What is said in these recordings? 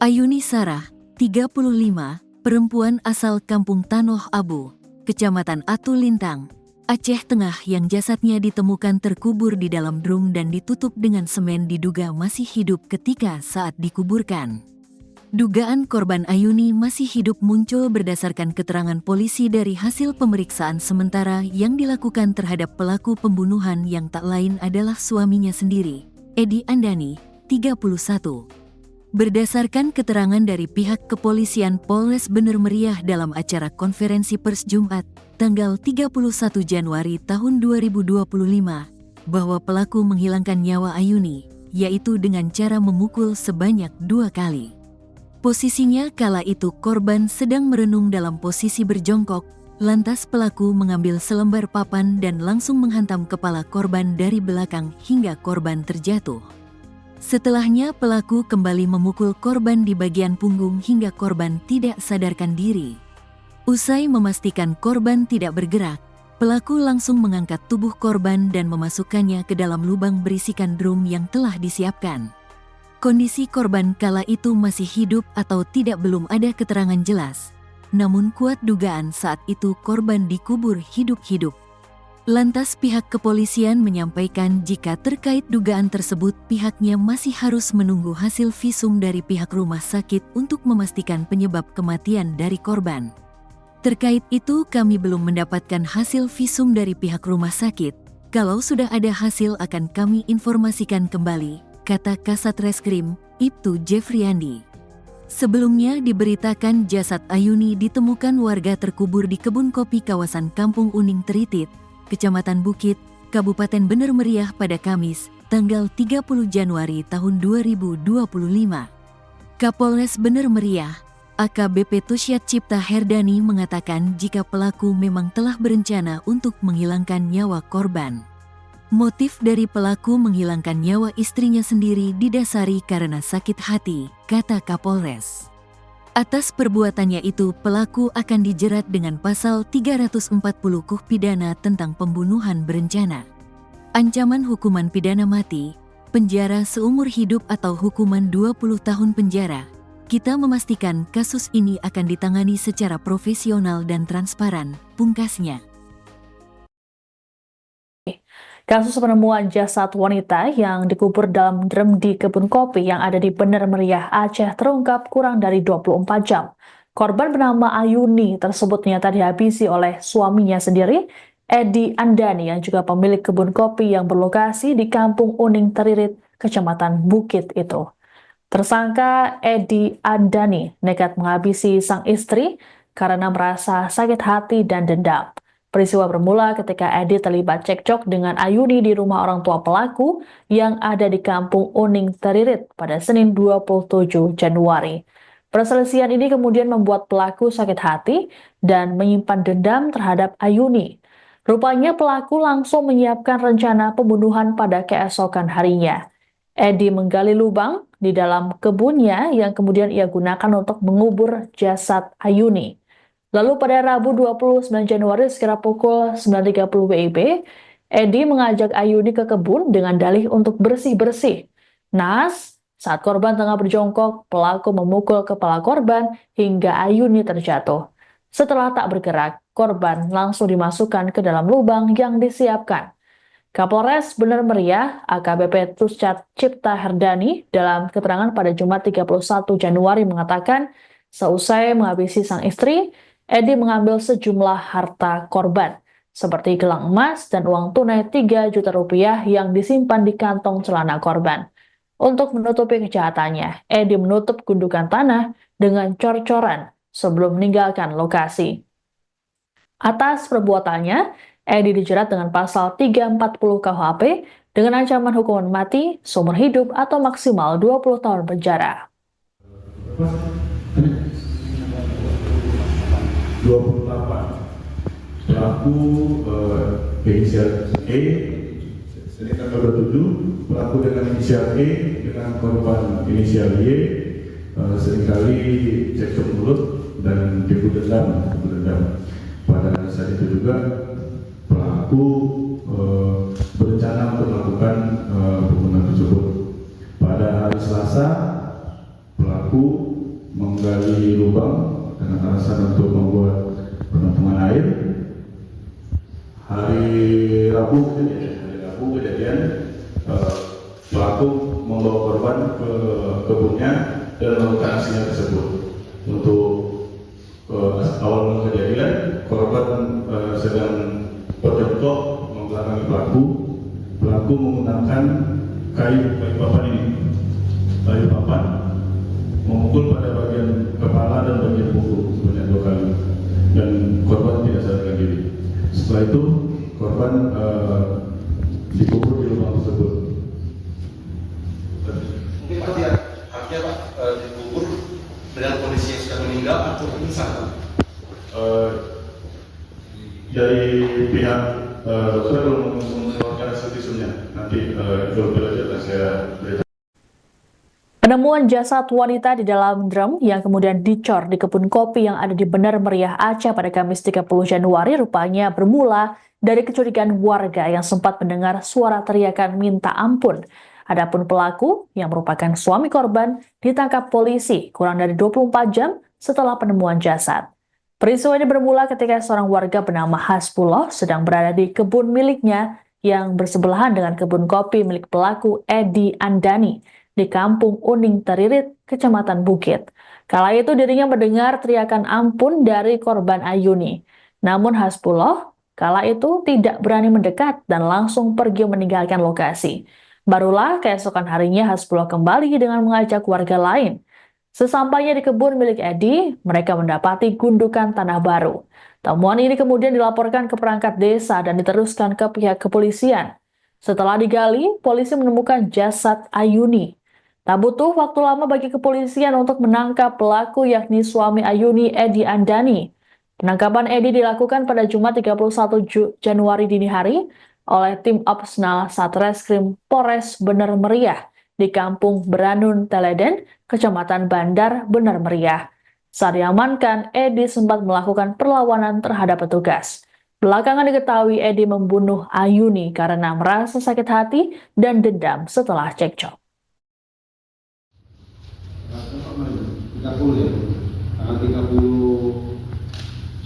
Ayuni Sarah, 35, perempuan asal Kampung Tanoh Abu, Kecamatan Atu Lintang, Aceh Tengah yang jasadnya ditemukan terkubur di dalam drum dan ditutup dengan semen diduga masih hidup ketika saat dikuburkan. Dugaan korban Ayuni masih hidup muncul berdasarkan keterangan polisi dari hasil pemeriksaan sementara yang dilakukan terhadap pelaku pembunuhan yang tak lain adalah suaminya sendiri, Edi Andani, 31. Berdasarkan keterangan dari pihak kepolisian Polres Bener Meriah dalam acara konferensi pers Jumat, tanggal 31 Januari tahun 2025, bahwa pelaku menghilangkan nyawa Ayuni, yaitu dengan cara memukul sebanyak 2 kali. Posisinya kala itu korban sedang merenung dalam posisi berjongkok, lantas pelaku mengambil selembar papan dan langsung menghantam kepala korban dari belakang hingga korban terjatuh. Setelahnya pelaku kembali memukul korban di bagian punggung hingga korban tidak sadarkan diri. Usai memastikan korban tidak bergerak, pelaku langsung mengangkat tubuh korban dan memasukkannya ke dalam lubang berisikan drum yang telah disiapkan. Kondisi korban kala itu masih hidup atau tidak belum ada keterangan jelas, namun kuat dugaan saat itu korban dikubur hidup-hidup. Lantas pihak kepolisian menyampaikan jika terkait dugaan tersebut pihaknya masih harus menunggu hasil visum dari pihak rumah sakit untuk memastikan penyebab kematian dari korban. Terkait itu kami belum mendapatkan hasil visum dari pihak rumah sakit. Kalau sudah ada hasil akan kami informasikan kembali, kata Kasat Reskrim, Ibtu Jeffriandi. Sebelumnya diberitakan jasad Ayuni ditemukan warga terkubur di kebun kopi kawasan Kampung Uning Teritit, Kecamatan Bukit, Kabupaten Bener Meriah pada Kamis, tanggal 30 Januari tahun 2025. Kapolres Bener Meriah, AKBP Tusyat Cipta Herdani mengatakan jika pelaku memang telah berencana untuk menghilangkan nyawa korban. Motif dari pelaku menghilangkan nyawa istrinya sendiri didasari karena sakit hati, kata Kapolres. Atas perbuatannya itu pelaku akan dijerat dengan pasal 340 KUH pidana tentang pembunuhan berencana. Ancaman hukuman pidana mati, penjara seumur hidup atau hukuman 20 tahun penjara. Kita memastikan kasus ini akan ditangani secara profesional dan transparan, pungkasnya. Kasus penemuan jasad wanita yang dikubur dalam drum di kebun kopi yang ada di Bener Meriah, Aceh terungkap kurang dari 24 jam. Korban bernama Ayuni tersebut ternyata dihabisi oleh suaminya sendiri, Edi Andani, yang juga pemilik kebun kopi yang berlokasi di Kampung Uning Teririt, Kecamatan Bukit itu. Tersangka Edi Andani nekat menghabisi sang istri karena merasa sakit hati dan dendam. Peristiwa bermula ketika Edi terlibat cekcok dengan Ayuni di rumah orang tua pelaku yang ada di Kampung Uning Teririt pada Senin 27 Januari. Perselisihan ini kemudian membuat pelaku sakit hati dan menyimpan dendam terhadap Ayuni. Rupanya pelaku langsung menyiapkan rencana pembunuhan pada keesokan harinya. Edi menggali lubang di dalam kebunnya yang kemudian ia gunakan untuk mengubur jasad Ayuni. Lalu pada Rabu 29 Januari sekira pukul 9.30 WIB, Edi mengajak Ayuni ke kebun dengan dalih untuk bersih-bersih. Naas, saat korban tengah berjongkok, pelaku memukul kepala korban hingga Ayuni terjatuh. Setelah tak bergerak, korban langsung dimasukkan ke dalam lubang yang disiapkan. Kapolres Bener Meriah, AKBP Tusyat Cipta Herdani, dalam keterangan pada Jumat 31 Januari mengatakan, seusai menghabisi sang istri, Edi mengambil sejumlah harta korban, seperti gelang emas dan uang tunai 3 juta rupiah yang disimpan di kantong celana korban. Untuk menutupi kejahatannya, Edi menutup gundukan tanah dengan cor-coran sebelum meninggalkan lokasi. Atas perbuatannya, Edi dijerat dengan pasal 340 KUHP dengan ancaman hukuman mati, seumur hidup atau maksimal 20 tahun penjara. 28 pelaku inisial E, Senin tanggal 27, pelaku dengan inisial E dengan korban inisial Y seringkali cekcok mulut dan timbul dendam. Pada saat itu juga pelaku berencana untuk melakukan pembunuhan tersebut. Pada hari Selasa, pelaku lubang dengan alasan untuk membuat penampungan air. Hari Rabu kejadian pelaku membawa korban ke kebunnya dan melakukan aksinya tersebut. Untuk awal kejadian, korban sedang berjongkok membelakangi pelaku. Pelaku menggunakan kayu papan memukul pada bagian kepala dan bagian buku sebanyak 2 kali, dan korban tidak sadarkan diri. Setelah itu korban dikubur di lubang tersebut. Mungkin Pak artinya Pak dikubur dengan kondisi yang sudah meninggal atau pingsan Pak? Dari pihak dokter belum mengeluarkan hasil visumnya. Nanti lebih lanjut akan saya beritahu. Penemuan jasad wanita di dalam drum yang kemudian dicor di kebun kopi yang ada di Bener Meriah, Aceh pada Kamis 30 Januari rupanya bermula dari kecurigaan warga yang sempat mendengar suara teriakan minta ampun. Adapun pelaku yang merupakan suami korban ditangkap polisi kurang dari 24 jam setelah penemuan jasad. Peristiwa ini bermula ketika seorang warga bernama Hasbullah sedang berada di kebun miliknya yang bersebelahan dengan kebun kopi milik pelaku Edi Andani di Kampung Uning Teririt, Kecamatan Bukit. Kala itu dirinya mendengar teriakan ampun dari korban Ayuni. Namun Hasbullah kala itu tidak berani mendekat dan langsung pergi meninggalkan lokasi. Barulah keesokan harinya Hasbullah kembali dengan mengajak warga lain. Sesampainya di kebun milik Edi, mereka mendapati gundukan tanah baru. Temuan ini kemudian dilaporkan ke perangkat desa dan diteruskan ke pihak kepolisian. Setelah digali, polisi menemukan jasad Ayuni. Tak butuh waktu lama bagi kepolisian untuk menangkap pelaku yakni suami Ayuni, Edi Andani. Penangkapan Edi dilakukan pada Jumat 31 Januari dini hari oleh tim Opsnal Satreskrim Polres Bener Meriah di Kampung Beranun Teleden, Kecamatan Bandar, Bener Meriah. Saat diamankan, Edi sempat melakukan perlawanan terhadap petugas. Belakangan diketahui Edi membunuh Ayuni karena merasa sakit hati dan dendam setelah cekcok. 30 ya, tanggal 30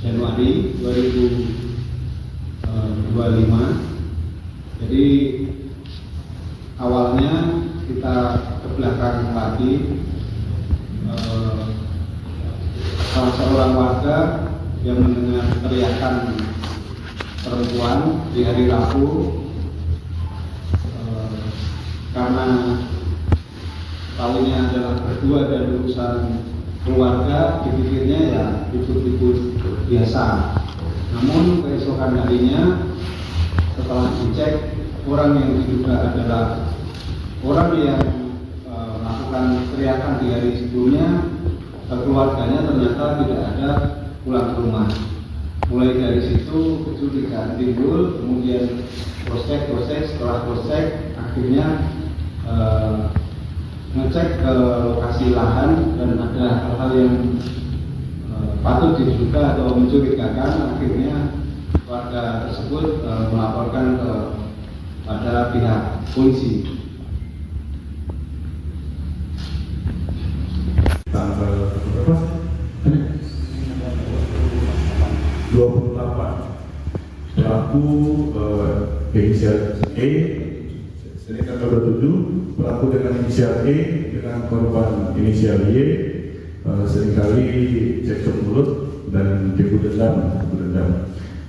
Januari 2025. Jadi awalnya kita ke belakang lagi, salah seorang warga yang mendengar teriakan perempuan di hari Rabu, karena tahunya adalah berdua dan urusan keluarga, dipikirnya ya ribut-ribut biasa. Namun keesokan harinya setelah dicek, orang yang diduga adalah orang yang melakukan teriakan di hari sebelumnya, keluarganya ternyata tidak ada pulang ke rumah. Mulai dari situ kecurigaan timbul, kemudian proses setelah proses akhirnya ngecek ke lokasi lahan dan ada hal-hal yang patut diduga atau mencurigakan. Akhirnya warga tersebut melaporkan kepada pihak polisi. Tanggal berapa? 28. Pelaku inisial E, Senin tanggal 27, pelaku dengan inisial E dengan korban inisial Y seringkali cekcok mulut dan tipu dendam.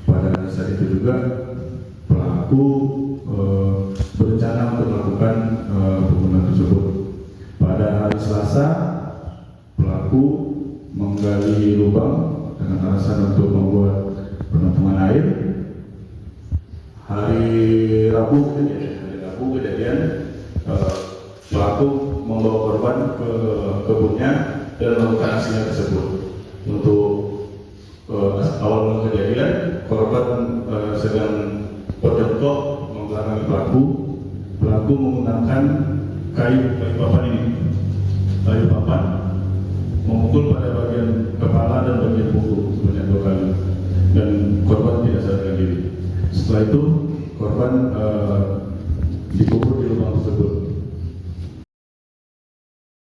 Pada saat itu juga pelaku berencana untuk melakukan pembunuhan tersebut. Pada hari Selasa, pelaku menggali lubang dengan alasan untuk membuat penampungan air. Hari Rabu kejadian pelaku membawa korban ke kebunnya dan melakukan aksinya tersebut. Untuk awal kejadian, korban sedang berjongkok membelakangi pelaku. Pelaku menggunakan kayu papan memukul pada bagian kepala dan bagian buku sebanyak 2 kali, dan korban tidak sadarkan diri. Setelah itu korban dikubur di